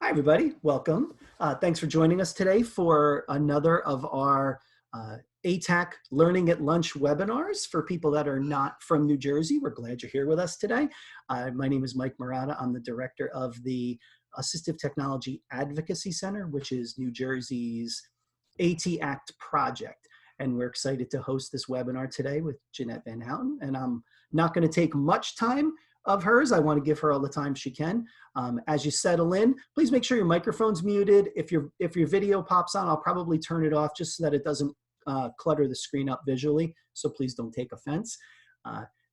Hi, everybody. Welcome. Thanks for joining us today for another of our ATAC Learning at Lunch webinars for people that are not from New Jersey. We're glad you're here with us today. My name is Mike Murata. I'm the director of the Assistive Technology Advocacy Center, which is New Jersey's AT Act project. And we're excited to host this webinar today with Jeannette Van Houten. And I'm not going to take much time of hers. I want to give her all the time she can. As you settle in, please make sure your microphone's muted. If your video pops on, I'll probably turn it off just so that it doesn't clutter the screen up visually. So please don't take offense.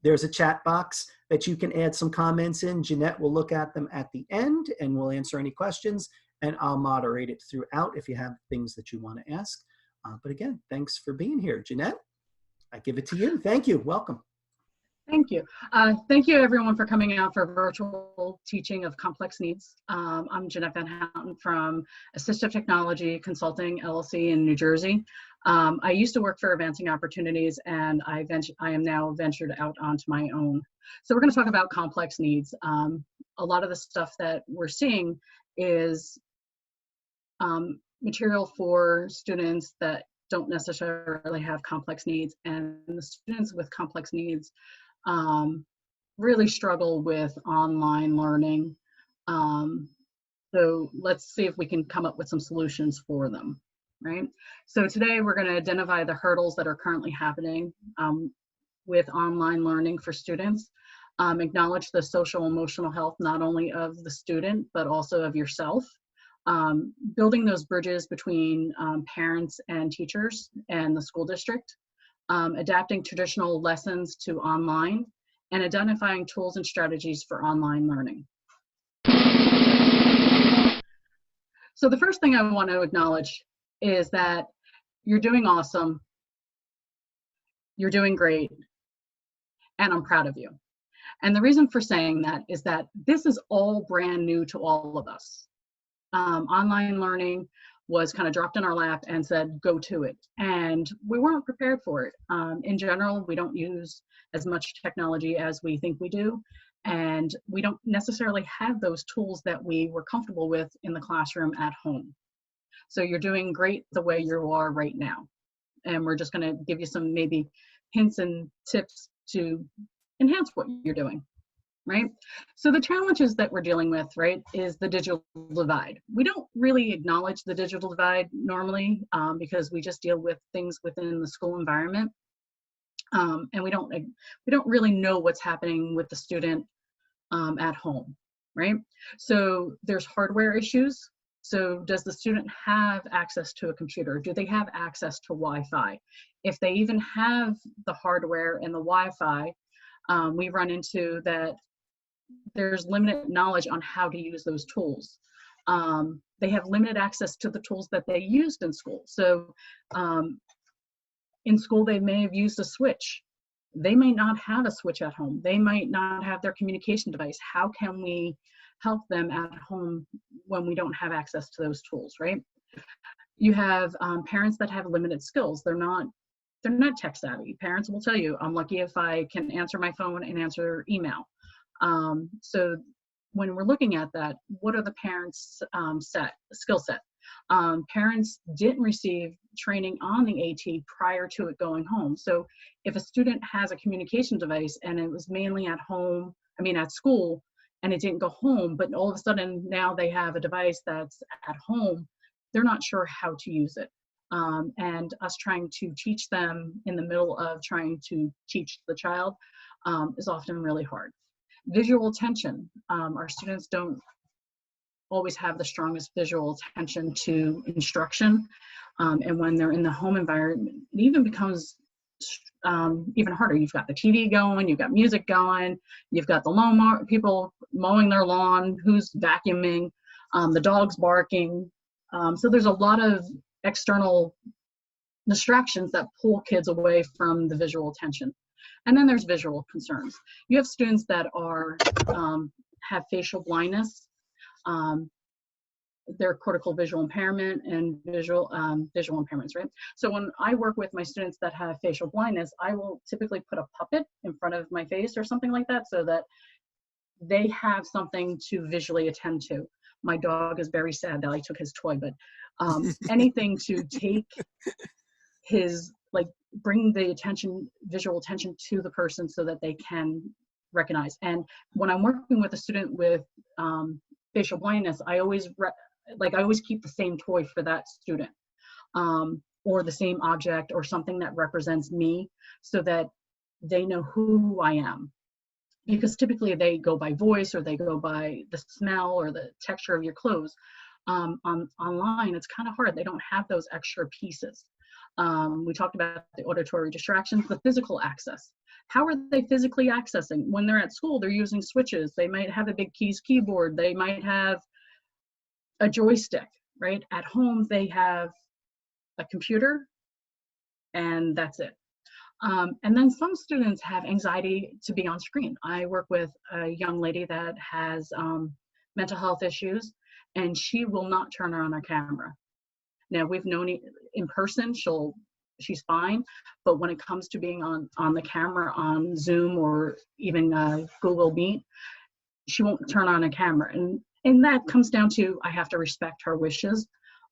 There's a chat box that you can add some comments in. Jeannette will look at them at the end and we'll answer any questions, and I'll moderate it throughout if you have things that you want to ask. But again, thanks for being here. Jeannette, I give it to you. Thank you. Welcome. Thank you. Thank you everyone for coming out for virtual teaching of complex needs. I'm Jeannette Van Houten from Assistive Technology Consulting LLC in New Jersey. I used to work for Advancing Opportunities, and I am now ventured out onto my own. So we're going to talk about complex needs. A lot of the stuff that we're seeing is material for students that don't necessarily have complex needs, and the students with complex needs really struggle with online learning. So let's see if we can come up with some solutions for them, right? So today we're going to identify the hurdles that are currently happening with online learning for students, acknowledge the social emotional health not only of the student but also of yourself, building those bridges between parents and teachers and the school district, adapting traditional lessons to online, and identifying tools and strategies for online learning. So the first thing I want to acknowledge is that you're doing awesome, you're doing great, and I'm proud of you. And the reason for saying that is that this is all brand new to all of us. Online learning was kind of dropped in our lap and said, go to it. And we weren't prepared for it. In general, we don't use as much technology as we think we do. And we don't necessarily have those tools that we were comfortable with in the classroom at home. So you're doing great the way you are right now. And we're just gonna give you some maybe hints and tips to enhance what you're doing. Right? So the challenges that we're dealing with, right, is the digital divide. We don't really acknowledge the digital divide normally because we just deal with things within the school environment. And we don't really know what's happening with the student at home, right? So there's hardware issues. So does the student have access to a computer? Do they have access to Wi-Fi? If they even have the hardware and the Wi-Fi, we run into that there's limited knowledge on how to use those tools. They have limited access to the tools that they used in school. So in school, they may have used a switch. They may not have a switch at home. They might not have their communication device. How can we help them at home when we don't have access to those tools, right? You have parents that have limited skills. They're not tech savvy. Parents will tell you, I'm lucky if I can answer my phone and answer email. So when we're looking at that, what are the parents' skill set? Parents didn't receive training on the AT prior to it going home. So if a student has a communication device and it was mainly at school, and it didn't go home, but all of a sudden now they have a device that's at home, they're not sure how to use it. And us trying to teach them in the middle of trying to teach the child is often really hard. Visual attention. Our students don't always have the strongest visual attention to instruction. And when they're in the home environment, it even becomes even harder. You've got the TV going, you've got music going, you've got the people mowing their lawn, who's vacuuming, the dog's barking. So there's a lot of external distractions that pull kids away from the visual attention. And then there's visual concerns. You have students that have facial blindness, their cortical visual impairment and visual impairments, right? So when I work with my students that have facial blindness, I will typically put a puppet in front of my face or something like that so that they have something to visually attend to. My dog is very sad that I took his toy, but anything to take his, like, bring the attention, visual attention to the person so that they can recognize. And when I'm working with a student with facial blindness, I always keep the same toy for that student, or the same object or something that represents me, so that they know who I am. Because typically they go by voice, or they go by the smell or the texture of your clothes. Online, it's kind of hard. They don't have those extra pieces. We talked about the auditory distractions, the physical access. How are they physically accessing? When they're at school, they're using switches. They might have a big keys keyboard. They might have a joystick, right? At home, they have a computer, and that's it. And then some students have anxiety to be on screen. I work with a young lady that has mental health issues, and she will not turn on her camera. Now, we've known in person, she's fine, but when it comes to being on the camera on Zoom or even Google Meet, she won't turn on a camera. And that comes down to, I have to respect her wishes.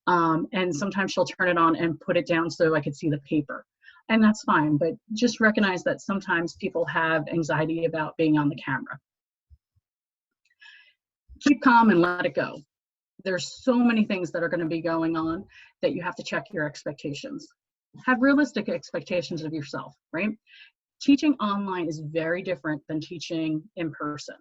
And sometimes she'll turn it on and put it down so I could see the paper. And that's fine, but just recognize that sometimes people have anxiety about being on the camera. Keep calm and let it go. There's so many things that are going to be going on that you have to check your expectations. Have realistic expectations of yourself, right? Teaching online is very different than teaching in person.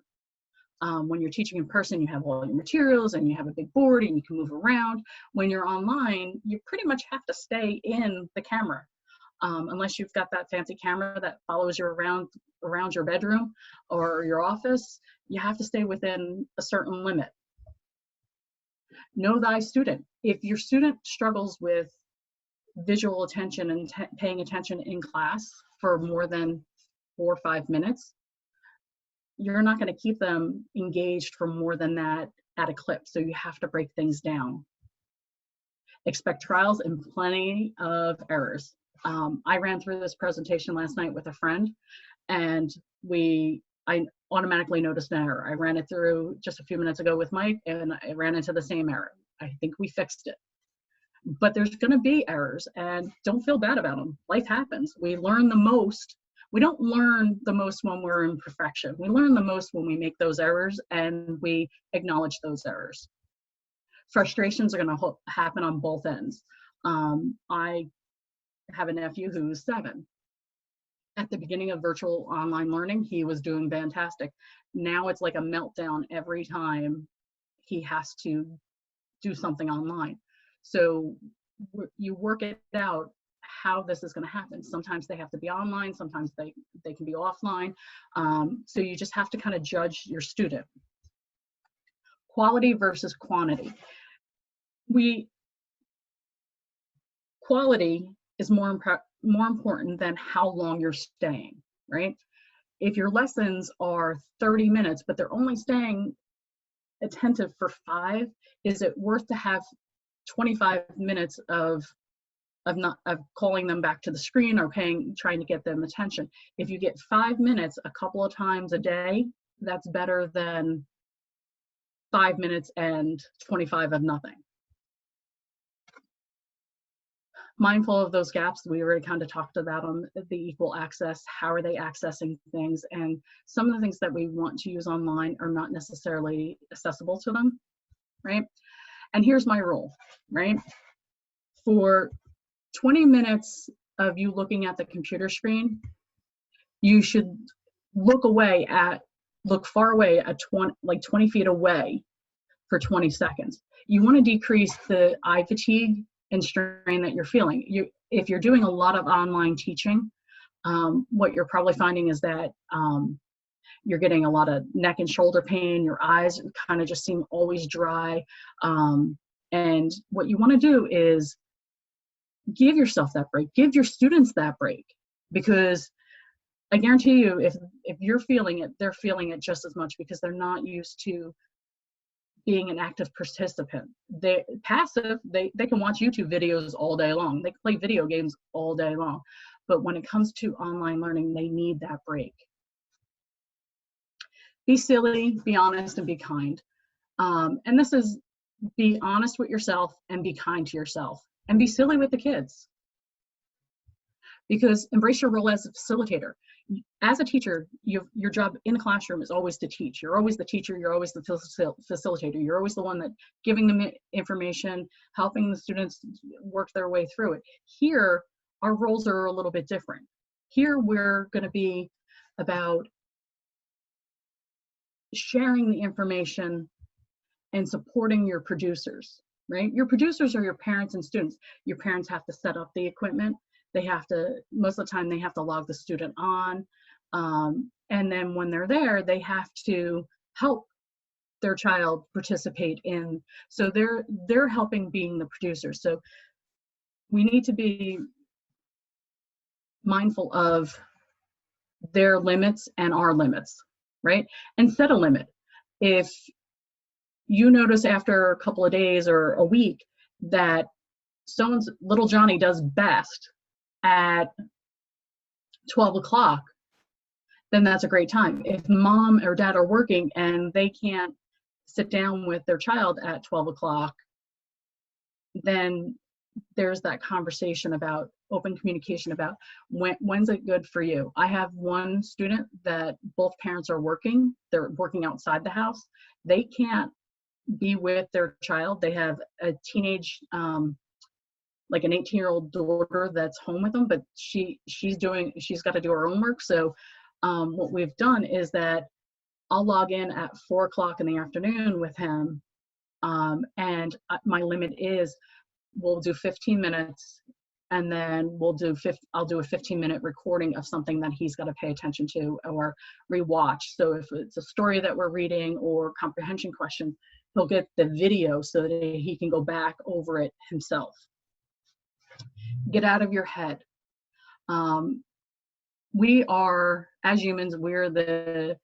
When you're teaching in person, you have all your materials and you have a big board and you can move around. When you're online, you pretty much have to stay in the camera. Unless you've got that fancy camera that follows you around your bedroom or your office, you have to stay within a certain limit. Know thy student. If your student struggles with visual attention and paying attention in class for more than 4 or 5 minutes, you're not going to keep them engaged for more than that at a clip. So you have to break things down. Expect trials and plenty of errors. I ran through this presentation last night with a friend, and I automatically noticed an error. I ran it through just a few minutes ago with Mike, and I ran into the same error. I think we fixed it. But there's going to be errors, and don't feel bad about them. Life happens. We learn the most. We don't learn the most when we're in perfection. We learn the most when we make those errors and we acknowledge those errors. Frustrations are going to happen on both ends. I have a nephew who's 7. At the beginning of virtual online learning, he was doing fantastic. Now it's like a meltdown every time he has to do something online. So you work it out how this is going to happen. Sometimes they have to be online, sometimes they can be offline. So you just have to kind of judge your student. Quality versus quantity. Quality is more important than how long you're staying, right? If your lessons are 30 minutes, but they're only staying attentive for 5, is it worth to have 25 minutes of calling them back to the screen or trying to get them attention? If you get 5 minutes a couple of times a day, that's better than 5 minutes and 25 of nothing. Mindful of those gaps, we already kind of talked about on the equal access. How are they accessing things? And some of the things that we want to use online are not necessarily accessible to them, right? And here's my rule, right? For 20 minutes of you looking at the computer screen, you should look far away at 20 feet away for 20 seconds. You want to decrease the eye fatigue and strain that you're feeling. If you're doing a lot of online teaching, what you're probably finding is that you're getting a lot of neck and shoulder pain. Your eyes kind of just seem always dry. And what you want to do is give yourself that break. Give your students that break, because I guarantee you, if you're feeling it, they're feeling it just as much, because they're not used to being an active participant. They're passive. They can watch YouTube videos all day long. They can play video games all day long. But when it comes to online learning, they need that break. Be silly, be honest, and be kind. And this is, be honest with yourself and be kind to yourself and be silly with the kids, because embrace your role as a facilitator. As a teacher, your job in the classroom is always to teach. You're always the teacher. You're always the facilitator. You're always the one that giving them information, helping the students work their way through it. Here, our roles are a little bit different. Here, we're going to be about sharing the information and supporting your producers, right? Your producers are your parents and students. Your parents have to set up the equipment. They have to, most of the time, they have to log the student on. And then when they're there, they have to help their child participate in, so they're helping being the producers. So we need to be mindful of their limits and our limits, right? And set a limit. If you notice after a couple of days or a week that someone's little Johnny does best at 12 o'clock, then that's a great time. If mom or dad are working and they can't sit down with their child at 12 o'clock, then there's that conversation about open communication about when's it good for you. I have one student that both parents are working. They're working outside the house. They can't be with their child. They have a teenage, like an 18-year-old daughter that's home with them, but she's got to do her own work. So what we've done is that I'll log in at 4 o'clock in the afternoon with him. And my limit is we'll do 15 minutes and then I'll do a 15-minute recording of something that he's got to pay attention to or rewatch. So if it's a story that we're reading or comprehension questions, he'll get the video so that he can go back over it himself. Get out of your head. We are, as humans, we're the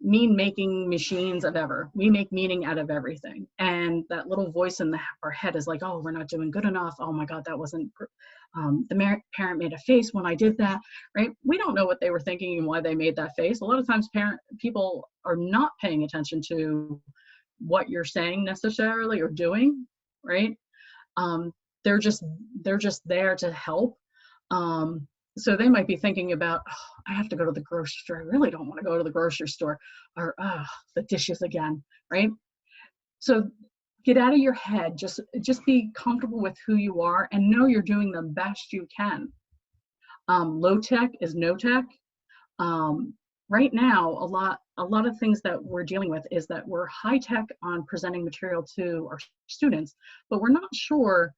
mean-making machines of ever. We make meaning out of everything. And that little voice in our head is like, oh, we're not doing good enough. Oh my God, that wasn't, the parent made a face when I did that, right? We don't know what they were thinking and why they made that face. A lot of times people are not paying attention to what you're saying necessarily or doing, right? They're just there to help. So they might be thinking about, oh, I have to go to the grocery store. I really don't want to go to the grocery store. Or, oh, the dishes again, right? So get out of your head. Just be comfortable with who you are and know you're doing the best you can. Low tech is no tech. Right now, a lot of things that we're dealing with is that we're high tech on presenting material to our students, but we're not sure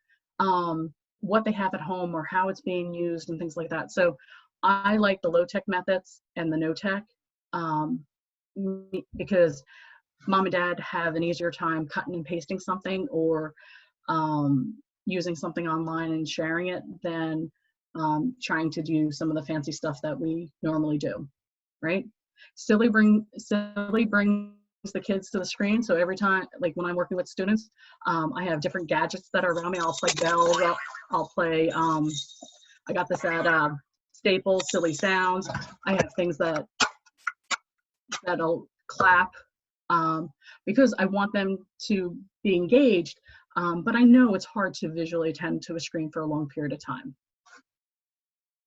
what they have at home or how it's being used and things like that. So I like the low tech methods and the no tech because mom and dad have an easier time cutting and pasting something or using something online and sharing it than trying to do some of the fancy stuff that we normally do, right? Silly brings the kids to the screen. So every time, like when I'm working with students, I have different gadgets that are around me. I'll play bells. I'll play, I got this at Staples, silly sounds. I have things that'll clap because I want them to be engaged. But I know it's hard to visually attend to a screen for a long period of time.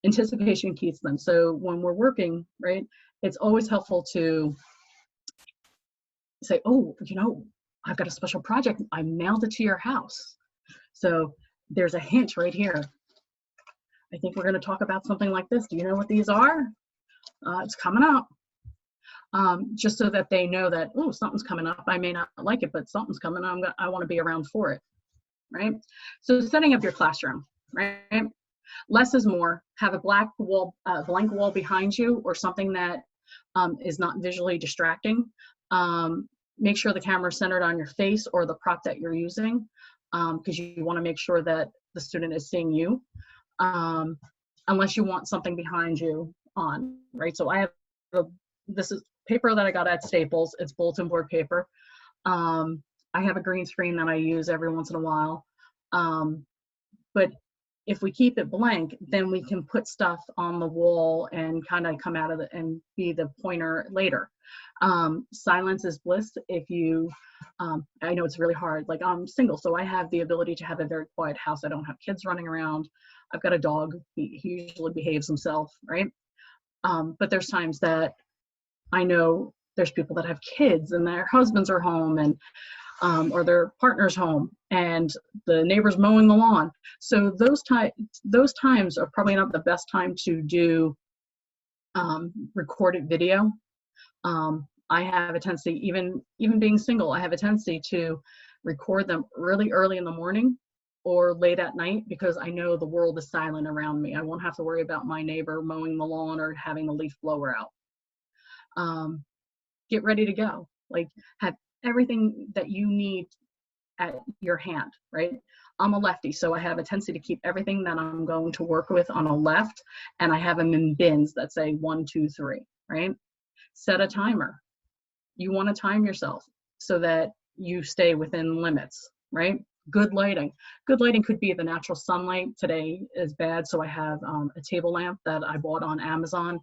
Anticipation keeps them. So when we're working, right, it's always helpful to say, oh, I've got a special project. I mailed it to your house. So there's a hint right here. I think we're going to talk about something like this. Do you know what these are? It's coming up. Just so that they know that, oh, something's coming up. I may not like it, but something's coming. I want to be around for it, right? So setting up your classroom, right? Less is more. Have a blank wall behind you or something that is not visually distracting. Make sure the camera is centered on your face or the prop that you're using because you want to make sure that the student is seeing you unless you want something behind you on, right? So I have this is paper that I got at Staples. It's bulletin board paper. I have a green screen that I use every once in a while. But if we keep it blank, then we can put stuff on the wall and kind of come out of it and be the pointer later. Silence is bliss. If you, I know it's really hard, like I'm single, so I have the ability to have a very quiet house. I don't have kids running around. I've got a dog. He usually behaves himself, right? But there's times that I know there's people that have kids and their husbands are home, and or their partner's home, and the neighbor's mowing the lawn. So those times are probably not the best time to do recorded video. I have a tendency, even being single, I have a tendency to record them really early in the morning or late at night, because I know the world is silent around me. I won't have to worry about my neighbor mowing the lawn or having the leaf blower out. Get ready to go. Like, have everything that you need at your hand, right? I'm a lefty, so I have a tendency to keep everything that I'm going to work with on a left, and I have them in bins that say 1, 2, 3, right? Set a timer. You want to time yourself so that you stay within limits, right? Good lighting. Good lighting could be the natural sunlight. Today is bad, so I have a table lamp that I bought on Amazon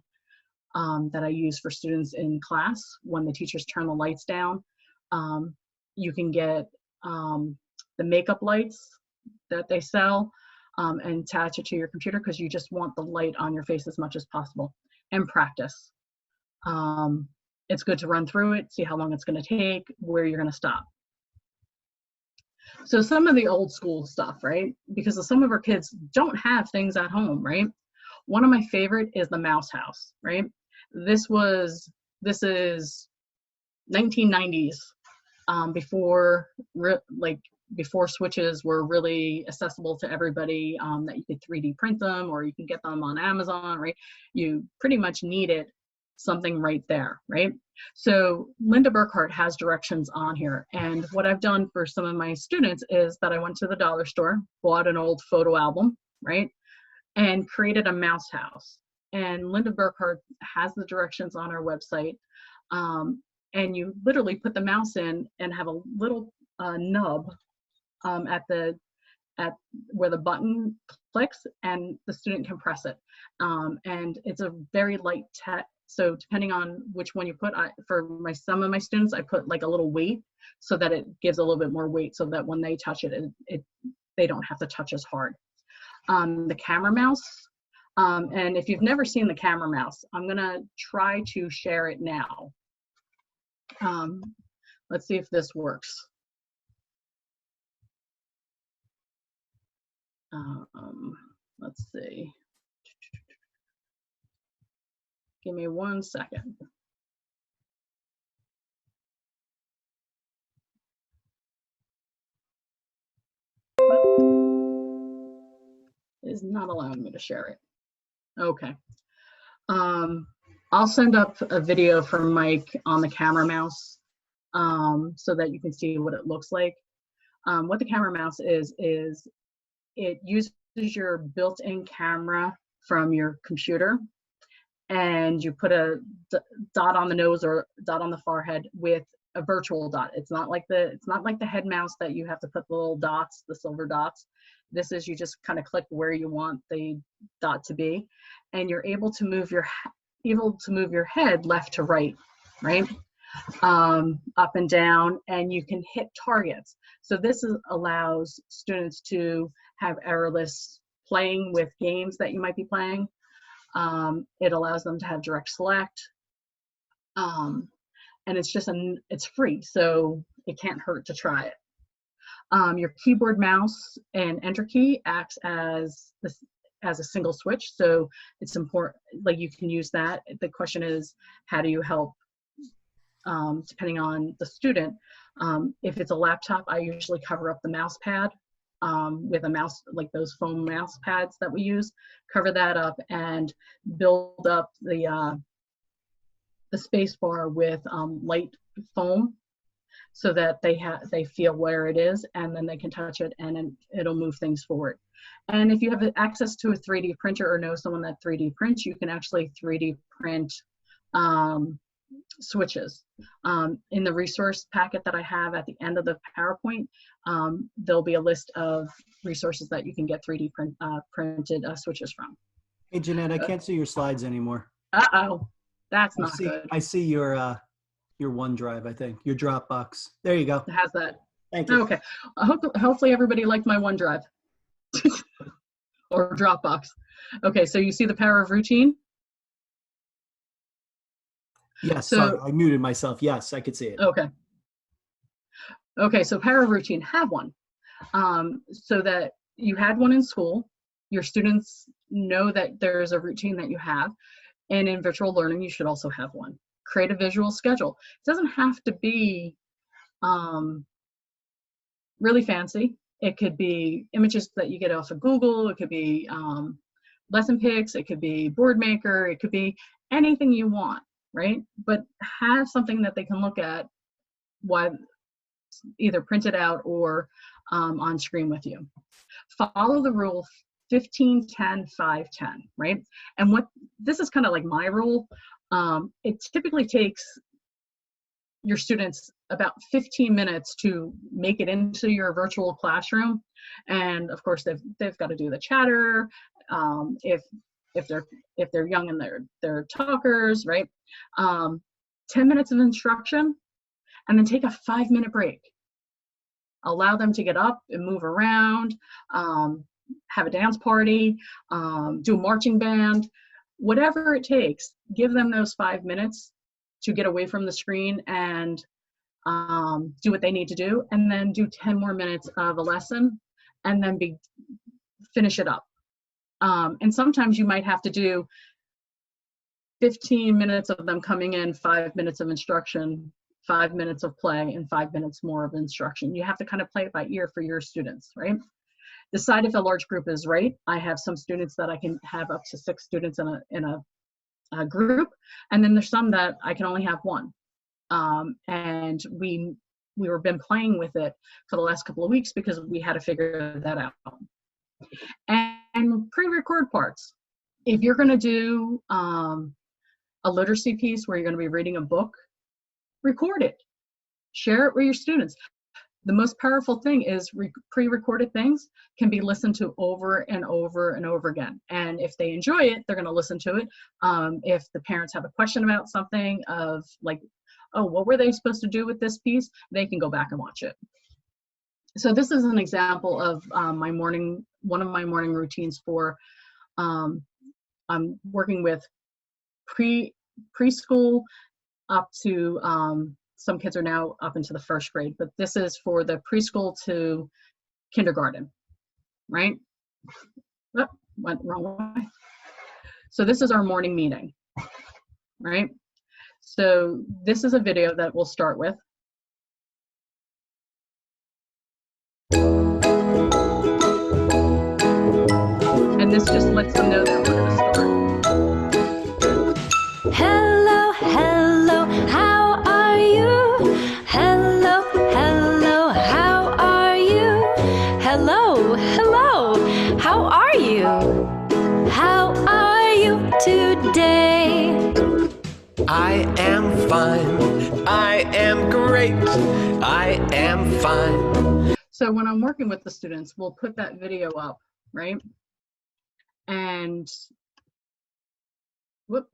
that I use for students in class when the teachers turn the lights down. You can get the makeup lights that they sell and attach it to your computer, because you just want the light on your face as much as possible. And practice. It's good to run through it, see how long it's going to take, where you're going to stop. So some of the old school stuff, right? Because some of our kids don't have things at home, right? One of my favorite is the mouse house, right? This is 1990s, before switches were really accessible to everybody, that you could 3D print them or you can get them on Amazon, right? You pretty much needed something right there, right? So Linda Burkhart has directions on here. And what I've done for some of my students is that I went to the dollar store, bought an old photo album, right? And created a mouse house. And Linda Burkhart has the directions on her website. And you literally put the mouse in and have a little nub at where the button clicks, and the student can press it. And it's a very light touch. So depending on which one you put, for some of my students, I put like a little weight so that it gives a little bit more weight, so that when they touch it, they don't have to touch as hard. The camera mouse, and if you've never seen the camera mouse, I'm gonna try to share it now. Let's see if this works. Let's see. Give me 1 second. It is not allowing me to share it. Okay. I'll send up a video from Mike on the camera mouse, so that you can see what it looks like. What the camera mouse is it uses your built-in camera from your computer, and you put a dot on the nose or dot on the forehead with a virtual dot. It's not like the head mouse that you have to put the little dots, the silver dots. This is, you just kind of click where you want the dot to be, and you're able to move your head left to right, right? Up and down, and you can hit targets. So this allows students to have errorless playing with games that you might be playing. It allows them to have direct select, and it's free, so it can't hurt to try it. Your keyboard, mouse, and enter key acts as a single switch, so it's important, like you can use that. The question is, how do you help, depending on the student. If it's a laptop, I usually cover up the mouse pad with a mouse, like those foam mouse pads that we use, cover that up and build up the space bar with light foam, so that they feel where it is, and then they can touch it, and then it'll move things forward. And if you have access to a 3D printer or know someone that 3D prints, you can actually 3D print switches. In the resource packet that I have at the end of the PowerPoint, there'll be a list of resources that you can get 3D printed switches from. Hey, Jeanette, I can't see your slides anymore. Uh-oh, that's not good. I see your OneDrive, I think, your Dropbox. There you go. It has that. Thank you. Okay. Hopefully everybody liked my OneDrive or Dropbox. Okay, so you see the power of routine? Yes, sorry, I muted myself. Yes, I could see it. Okay. Okay, so power of routine, have one. So that you had one in school, your students know that there's a routine that you have, and in virtual learning, you should also have one. Create a visual schedule. It doesn't have to be really fancy. It could be images that you get off of Google. It could be lesson pics. It could be board maker. It could be anything you want, right? But have something that they can look at while either printed out or on screen with you. Follow the rule 15-10-5-10, right? And what this is kind of like my rule. It typically takes your students about 15 minutes to make it into your virtual classroom, and of course they've got to do the chatter. If they're young and they're talkers, right? 10 minutes of instruction, and then take a 5-minute break. Allow them to get up and move around, have a dance party, do a marching band, whatever it takes. Give them those 5 minutes to get away from the screen and do what they need to do, and then do 10 more minutes of a lesson, and then finish it up. And sometimes you might have to do 15 minutes of them coming in, 5 minutes of instruction, 5 minutes of play, and 5 minutes more of instruction. You have to kind of play it by ear for your students, right? Decide if a large group is right. I have some students that I can have up to 6 students in a group, and then there's some that I can only have one. And we were been playing with it for the last couple of weeks because we had to figure that out. And pre-record parts. If you're going to do a literacy piece where you're going to be reading a book, record it. Share it with your students. The most powerful thing is pre-recorded things can be listened to over and over and over again. And if they enjoy it, they're going to listen to it. If the parents have a question about something of like, oh, what were they supposed to do with this piece? They can go back and watch it. So this is an example of one of my morning routines for, I'm working with preschool up to, some kids are now up into the 1st grade, but this is for the preschool to kindergarten, right? Oh, went wrong way. So this is our morning meeting, right? So this is a video that we'll start with. And this just lets them know that we're going to start. Hello, hello, how are you? Hello, hello, how are you? Hello, hello, how are you? How are you today? I am fine. I am great. I am fine. So when I'm working with the students, we'll put that video up, right? And whoop.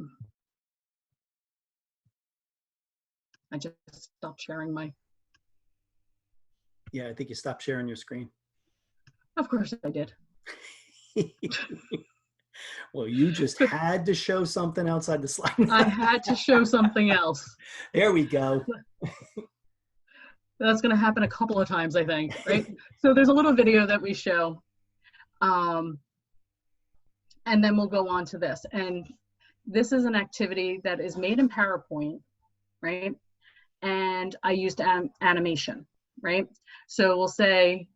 I just stopped sharing my. Yeah, I think you stopped sharing your screen. Of course I did. Well, you just had to show something outside the slide. I had to show something else. There we go. That's going to happen a couple of times, I think, right? So there's a little video that we show. And then we'll go on to this. And this is an activity that is made in PowerPoint, right? And I used animation, right? So we'll say,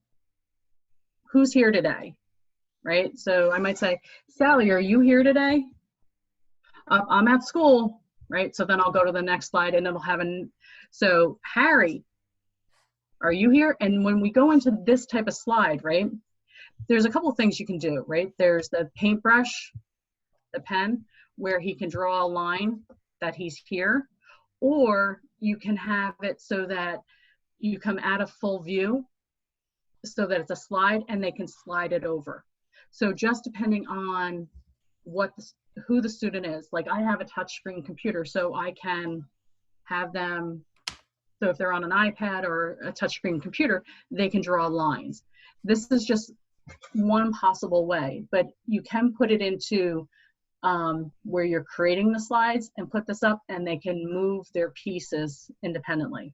who's here today, right? So I might say, Sally, are you here today? I'm at school, right? So then I'll go to the next slide and it'll have so Harry, are you here? And when we go into this type of slide, right? There's a couple of things you can do, right? There's the paintbrush, the pen, where he can draw a line that he's here, Or you can have it so that you come out of full view so that it's a slide and they can slide it over. So just depending on who the student is. Like I have a touchscreen computer, so I can have them, so if they're on an iPad or a touchscreen computer, they can draw lines. This is just one possible way, but you can put it into where you're creating the slides and put this up and they can move their pieces independently.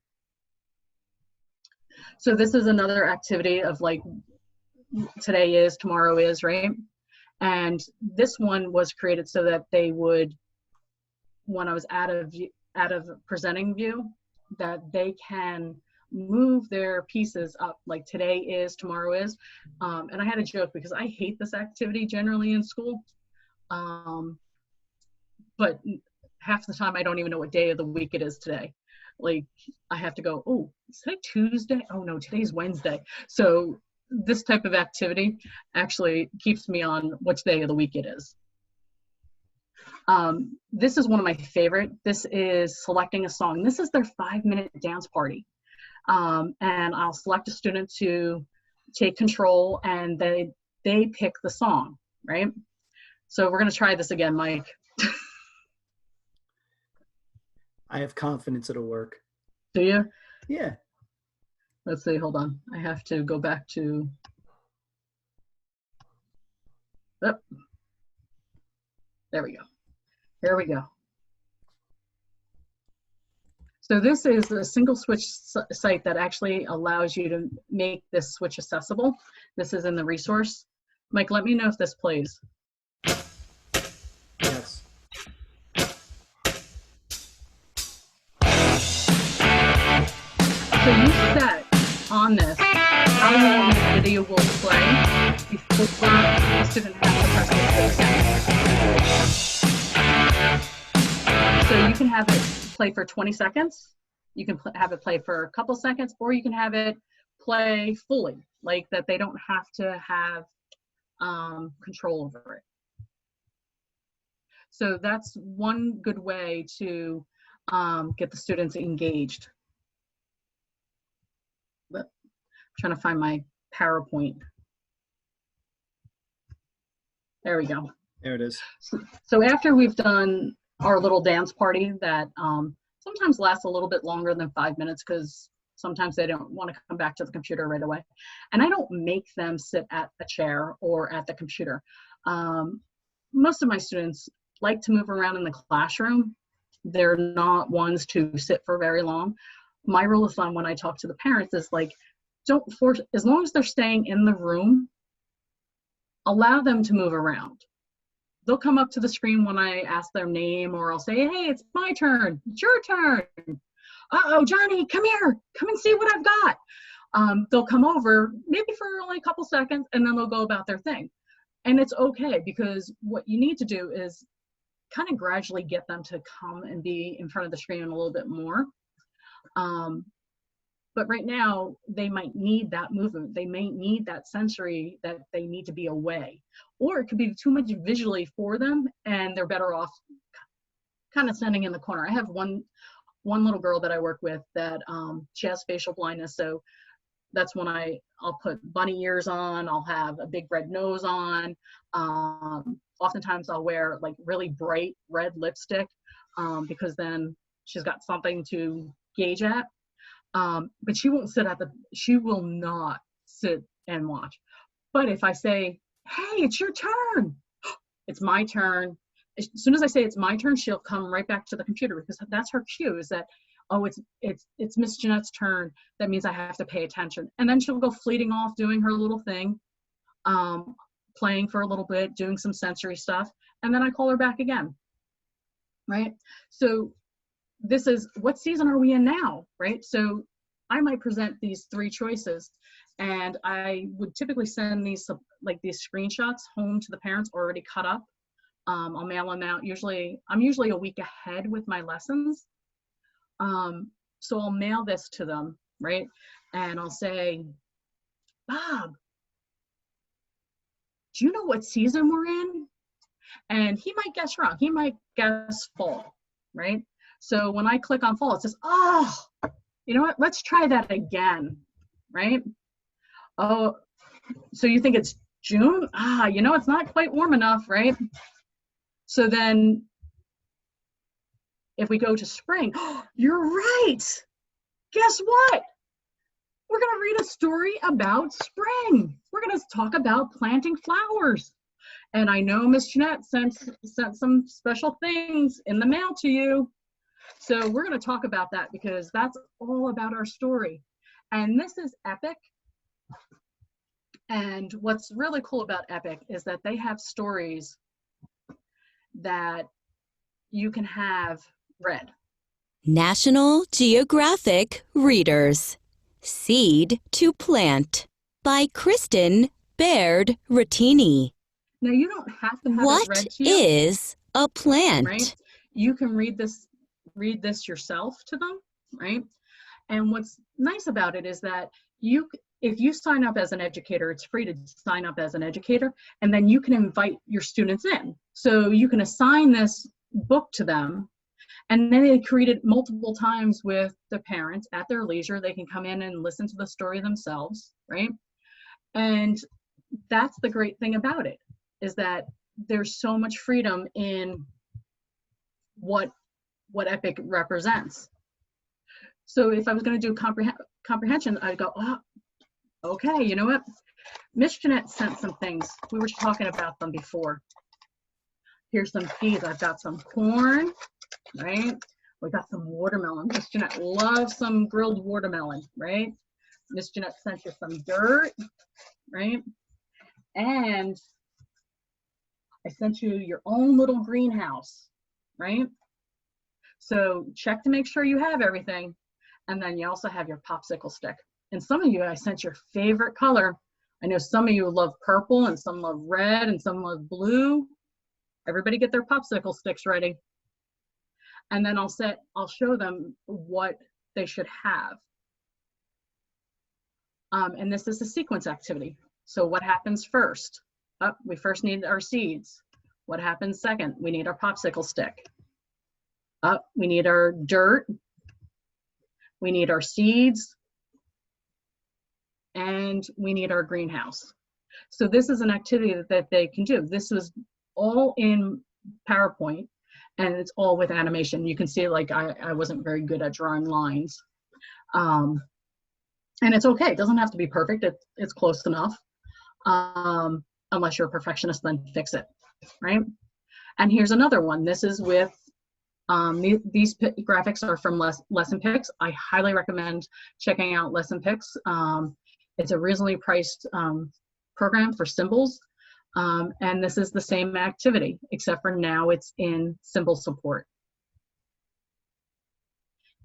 So this is another activity of like today is, tomorrow is, right? And this one was created so that they would, when I was out of presenting view, that they can move their pieces up, like today is, tomorrow is. And I had a joke because I hate this activity generally in school. But half the time I don't even know what day of the week it is today. Like I have to go, oh, is today Tuesday? Oh no, today's Wednesday. So this type of activity actually keeps me on which day of the week it is. This is one of my favorite. This is selecting a song. This is their 5-minute dance party. And I'll select a student to take control and they pick the song, right? So we're gonna try this again, Mike. I have confidence it'll work. Do you? Yeah. Let's see, hold on. I have to go back to, oh, there we go. Here we go. So this is a single switch site that actually allows you to make this switch accessible. This is in the resource. Mike, let me know if this plays. Yes. So you set on this how long the video will play before the student has to press it. So you can have it play for 20 seconds, you can have it play for a couple seconds, or you can have it play fully, like that they don't have to have control over it. So that's one good way to get the students engaged. But I'm trying to find my PowerPoint. There we go. There it is. So after we've done our little dance party that sometimes lasts a little bit longer than 5 minutes because sometimes they don't want to come back to the computer right away. And I don't make them sit at a chair or at the computer. Most of my students like to move around in the classroom. They're not ones to sit for very long. My rule of thumb when I talk to the parents is like, don't force, as long as they're staying in the room, allow them to move around. They'll come up to the screen when I ask their name, or I'll say, hey, it's my turn, it's your turn. Uh-oh, Johnny, come here, come and see what I've got. They'll come over maybe for only a couple seconds and then they'll go about their thing. And it's okay, because what you need to do is kind of gradually get them to come and be in front of the screen a little bit more. But right now, they might need that movement. They may need that sensory, that they need to be away. Or it could be too much visually for them, and they're better off kind of standing in the corner. I have one little girl that I work with that she has facial blindness, so that's when I'll put bunny ears on, I'll have a big red nose on. Oftentimes I'll wear like really bright red lipstick because then she's got something to gauge at. But she will not sit and watch. But if I say, hey, it's your turn, it's my turn. As soon as I say it's my turn, she'll come right back to the computer, because that's her cue, is that, oh, it's Miss Jeanette's turn. That means I have to pay attention. And then she'll go fleeting off, doing her little thing, playing for a little bit, doing some sensory stuff. And then I call her back again, right? So this is, what season are we in now, right? So I might present these 3 choices, and I would typically send these, like these screenshots home to the parents already cut up. I'll mail them out. I'm usually a week ahead with my lessons. So I'll mail this to them, right? And I'll say, Bob, do you know what season we're in? And he might guess wrong. He might guess fall, right? So when I click on fall, it says, oh, you know what? Let's try that again, right? Oh, so you think it's June? You know, it's not quite warm enough, right? So then if we go to spring, oh, you're right. Guess what? We're going to read a story about spring. We're going to talk about planting flowers. And I know Miss Jeannette sent some special things in the mail to you. So we're going to talk about that because that's all about our story. And this is Epic. And what's really cool about Epic is that they have stories that you can have read. National Geographic Readers. Seed to Plant by Kristen Baird Rattini. Now you don't have to have What it read to you. is a plant? Right? You can read this yourself to them, right? And what's nice about it is that if you sign up as an educator, it's free to sign up as an educator, and then you can invite your students in. So you can assign this book to them, and then they can read it multiple times with the parents at their leisure. They can come in and listen to the story themselves, right? And that's the great thing about it, is that there's so much freedom in what Epic represents. So if I was going to do comprehension, I'd go, oh, okay, you know what? Miss Jeannette sent some things. We were talking about them before. Here's some seeds. I've got some corn, right? We got some watermelon. Miss Jeannette loves some grilled watermelon, right? Miss Jeannette sent you some dirt, right? And I sent you your own little greenhouse, right? So check to make sure you have everything. And then you also have your popsicle stick. And some of you, I sent your favorite color. I know some of you love purple and some love red and some love blue. Everybody get their popsicle sticks ready. And then I'll show them what they should have. And this is a sequence activity. So what happens first? We first need our seeds. What happens second? We need our popsicle stick. We need our dirt. We need our seeds. And we need our greenhouse. So this is an activity that they can do. This was all in PowerPoint, and it's all with animation. You can see, like, I wasn't very good at drawing lines. And it's okay. It doesn't have to be perfect. It's close enough. Unless you're a perfectionist, then fix it, right? And here's another one. This is with, these graphics are from Lesson Picks. I highly recommend checking out Lesson Picks. It's a reasonably priced program for symbols. And this is the same activity, except for now it's in symbol support.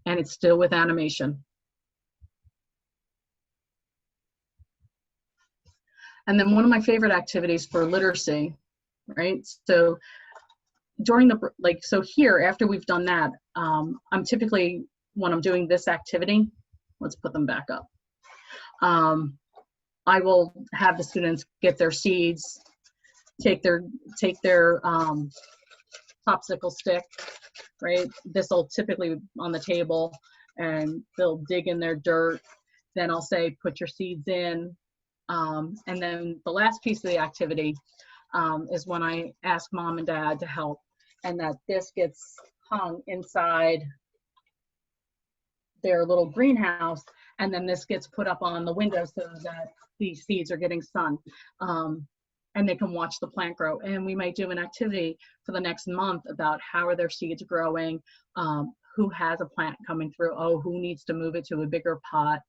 And it's still with animation. And then one of my favorite activities for literacy, right? So during so here, after we've done that, I'm typically, when I'm doing this activity, let's put them back up. I will have the students get their seeds, take their popsicle stick, right? This will typically on the table, and they'll dig in their dirt. Then I'll say, put your seeds in. And then the last piece of the activity is when I ask mom and dad to help, and that this gets hung inside their little greenhouse, and then this gets put up on the window so that these seeds are getting sun, and they can watch the plant grow. And we might do an activity for the next month about how are their seeds growing, who has a plant coming through, who needs to move it to a bigger pot.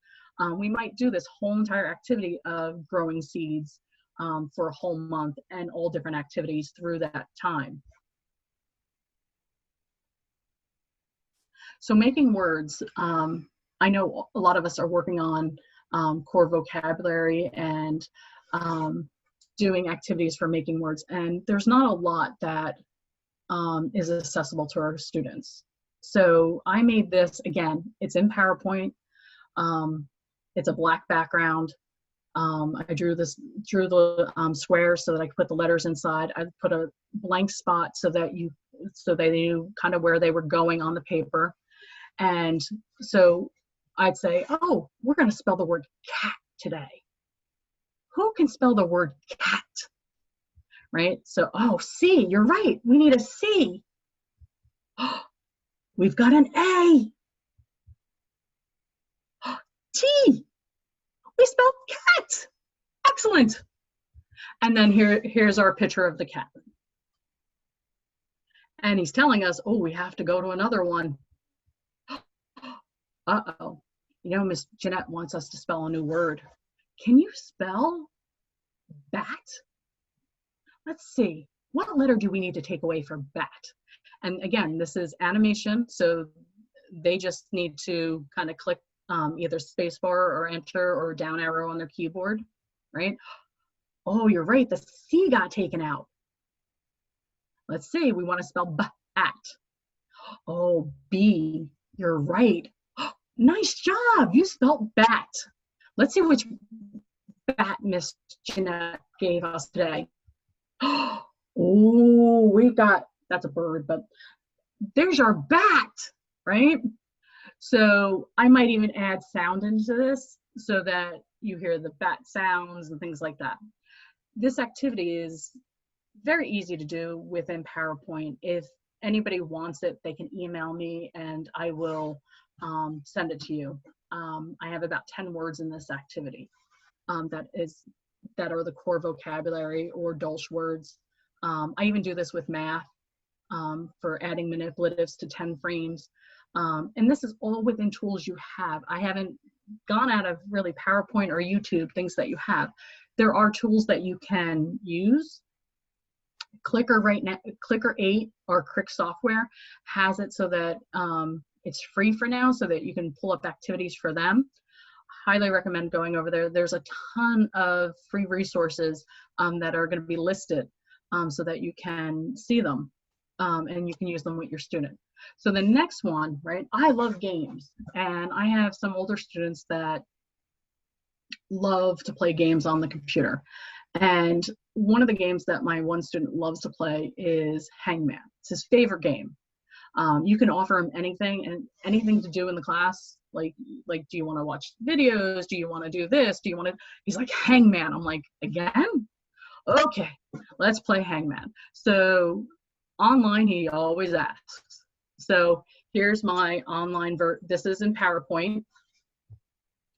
We might do this whole entire activity of growing seeds for a whole month, and all different activities through that time. So making words, I know a lot of us are working on core vocabulary and doing activities for making words, and there's not a lot that is accessible to our students. So I made this, again, it's in PowerPoint. It's a black background. I drew the squares so that I could put the letters inside. I put a blank spot so that so they knew kind of where they were going on the paper. And so I'd say, oh, we're going to spell the word cat today. Who can spell the word cat? Right? So, oh, C, you're right. We need a C. We've got an A. T. We spelled cat. Excellent. And then here's our picture of the cat. And he's telling us, oh, we have to go to another one. Uh-oh. You know, Miss Jeannette wants us to spell a new word. Can you spell bat? Let's see. What letter do we need to take away from bat? And again, this is animation, so they just need to kind of click either spacebar or enter or down arrow on their keyboard, right? Oh, you're right, the C got taken out. Let's see, we want to spell bat. Oh, B, you're right. Nice job, you spelled bat. Let's see which bat Miss Jeannette gave us today. Oh, we got, that's a bird, but there's our bat, right? So I might even add sound into this so that you hear the bat sounds and things like that. This activity is very easy to do within PowerPoint. If anybody wants it, they can email me and I will send it to you. I have about 10 words in this activity that are the core vocabulary or Dolch words. I even do this with math for adding manipulatives to 10 frames. And this is all within tools you have. I haven't gone out of really PowerPoint or YouTube, things that you have. There are tools that you can use. Clicker right now, Clicker 8 or Crick software has it so that it's free for now, so that you can pull up activities for them. Highly recommend going over there. There's a ton of free resources that are going to be listed so that you can see them and you can use them with your student. So the next one, right? I love games, and I have some older students that love to play games on the computer. And one of the games that my one student loves to play is Hangman. It's his favorite game. You can offer him anything and anything to do in the class. Like, do you want to watch videos? Do you want to do this? Do you want to? He's like, Hangman. I'm like, again? Okay, let's play Hangman. So online, he always asks. So here's my online this is in PowerPoint,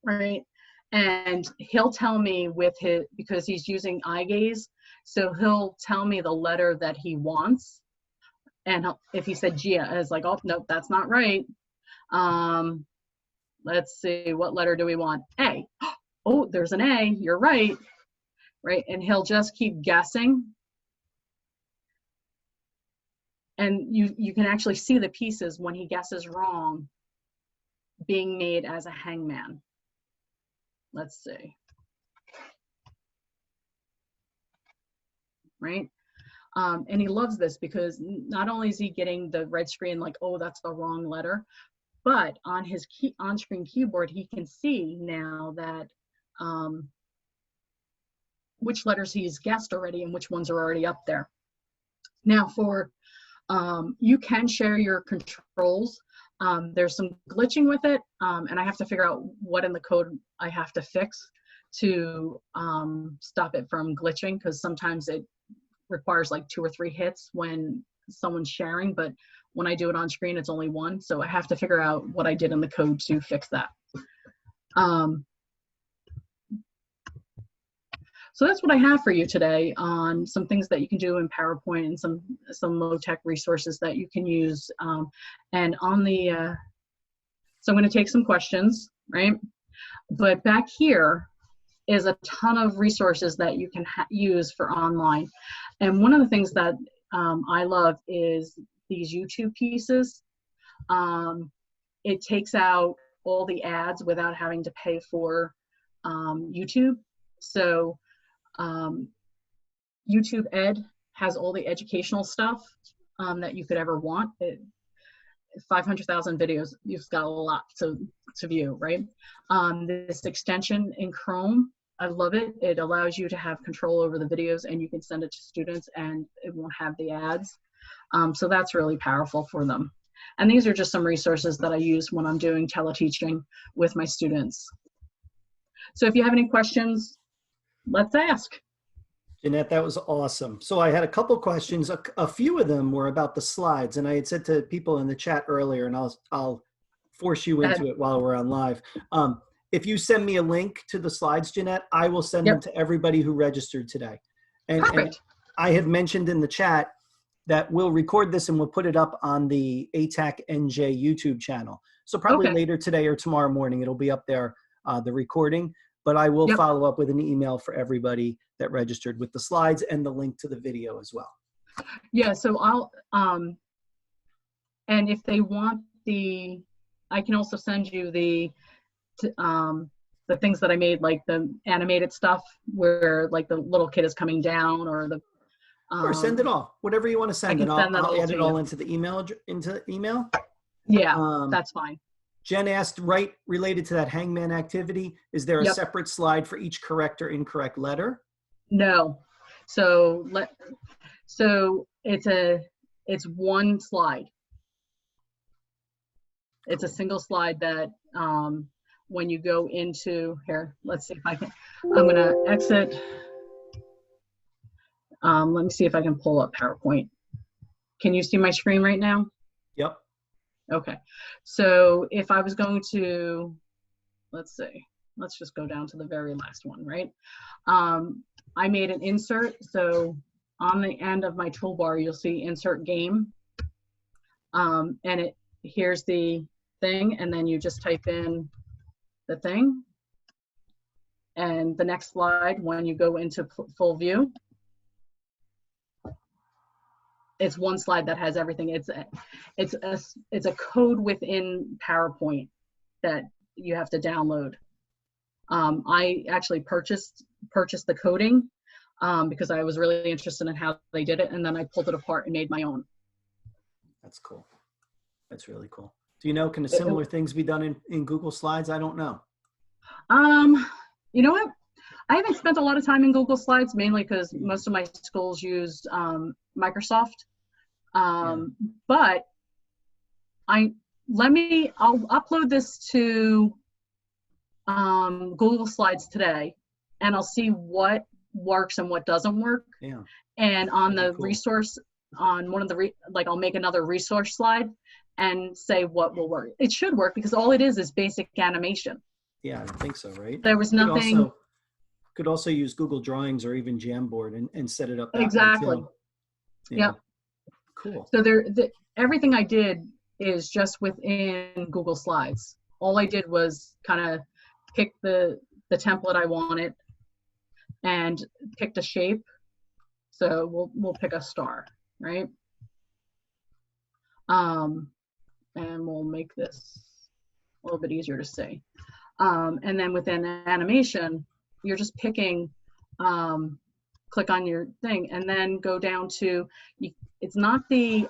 right? And he'll tell me with his, because he's using eye gaze, so he'll tell me the letter that he wants. And if he said G, I was like, oh, nope, that's not right. Let's see, what letter do we want? A. Oh, there's an A, you're right. Right, and he'll just keep guessing. And you can actually see the pieces when he guesses wrong being made as a hangman. Let's see. Right? And he loves this because not only is he getting the red screen like, oh, that's the wrong letter, but on his on-screen keyboard, he can see now that which letters he's guessed already and which ones are already up there. Now for, you can share your controls. There's some glitching with it, and I have to figure out what in the code I have to fix to stop it from glitching, because sometimes it requires like 2 or 3 hits when someone's sharing, but when I do it on screen, it's only 1. So I have to figure out what I did in the code to fix that. So that's what I have for you today on some things that you can do in PowerPoint and some low-tech resources that you can use. And on the, so I'm going to take some questions, right? But back here is a ton of resources that you can use for online. And one of the things that I love is these YouTube pieces. It takes out all the ads without having to pay for YouTube. So YouTube Ed has all the educational stuff that you could ever want. 500,000 videos, you've got a lot to view, right? This extension in Chrome, I love it. It allows you to have control over the videos, and you can send it to students and it won't have the ads. So that's really powerful for them. And these are just some resources that I use when I'm doing teleteaching with my students. So if you have any questions, let's ask. Jeanette, that was awesome. So I had a couple questions. A few of them were about the slides, and I had said to people in the chat earlier, and I'll force you into it while we're on live. If you send me a link to the slides, Jeanette, I will send them to everybody who registered today. And I have mentioned in the chat that we'll record this and we'll put it up on the ATAC NJ YouTube channel. So probably later today or tomorrow morning, it'll be up there, the recording, but I will follow up with an email for everybody that registered with the slides and the link to the video as well. Yeah, so I'll, and if they want I can also send you the things that I made, like the animated stuff where like the little kid is coming down, or the or send it all, whatever you want to send, and I'll add it all into the email. Yeah, that's fine. Jen asked, right, related to that hangman activity, is there a separate slide for each correct or incorrect letter? No. So it's one slide. It's a single slide that when you go into here, let's see if I can, I'm going to exit. Let me see if I can pull up PowerPoint. Can you see my screen right now? Yep. Okay. So if I was going to, let's see, let's just go down to the very last one, right? I made an insert. So on the end of my toolbar, you'll see insert game. And here's the thing, and then you just type in the thing. And the next slide, when you go into full view, it's one slide that has everything. It's a code within PowerPoint that you have to download. I actually purchased the coding because I was really interested in how they did it, and then I pulled it apart and made my own. That's cool. That's really cool. Do you know, can similar things be done in Google Slides? I don't know. You know what? I haven't spent a lot of time in Google Slides, mainly because most of my schools use Microsoft. But I'll upload this to Google Slides today, and I'll see what works and what doesn't work. Yeah. And on the resource, on one of the I'll make another resource slide and say what will work. It should work because all it is basic animation. Yeah, I think so, right? There was nothing. Could also use Google Drawings or even Jamboard and set it up that exactly. way too. Yeah. Yep. Cool. So everything I did is just within Google Slides. All I did was kind of pick the template I wanted and picked a shape. So we'll pick a star, right? And we'll make this a little bit easier to see. And then within animation, you're just picking, click on your thing, and then go down to, it's not the,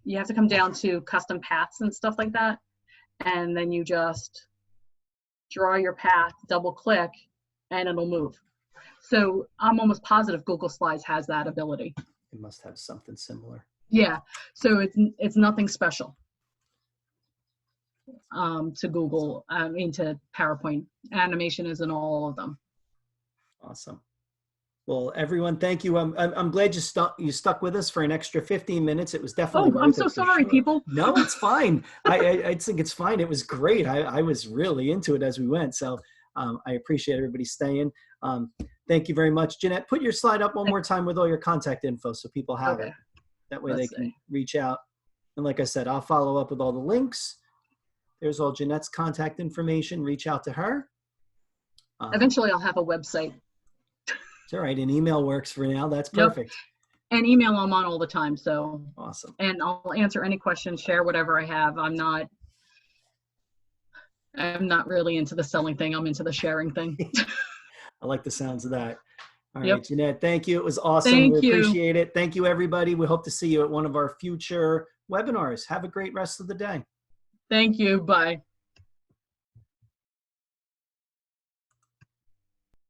you have to come down to custom paths and stuff like that. And then you just draw your path, double click, and it'll move. So I'm almost positive Google Slides has that ability. It must have something similar. Yeah, so it's nothing special to Google, to PowerPoint. Animation is in all of them. Awesome. Well, everyone, thank you. I'm glad you stuck with us for an extra 15 minutes. It was definitely worth I'm it so for sorry, sure. people. No, it's fine. I think it's fine. It was great. I was really into it as we went. So I appreciate everybody staying. Thank you very much. Jeanette, put your slide up one more time with all your contact info so people have it. That way they can reach out. And like I said, I'll follow up with all the links. There's all Jeanette's contact information. Reach out to her. Eventually, I'll have a website. It's all right. An email works for now. That's perfect. Yep. And email I'm on all the time. So awesome. And I'll answer any questions, share whatever I have. I'm not really into the selling thing. I'm into the sharing thing. I like the sounds of that. All right, Jeanette, thank you. It was awesome. Thank you. Appreciate it. Thank you, everybody. We hope to see you at one of our future webinars. Have a great rest of the day. Thank you. Bye.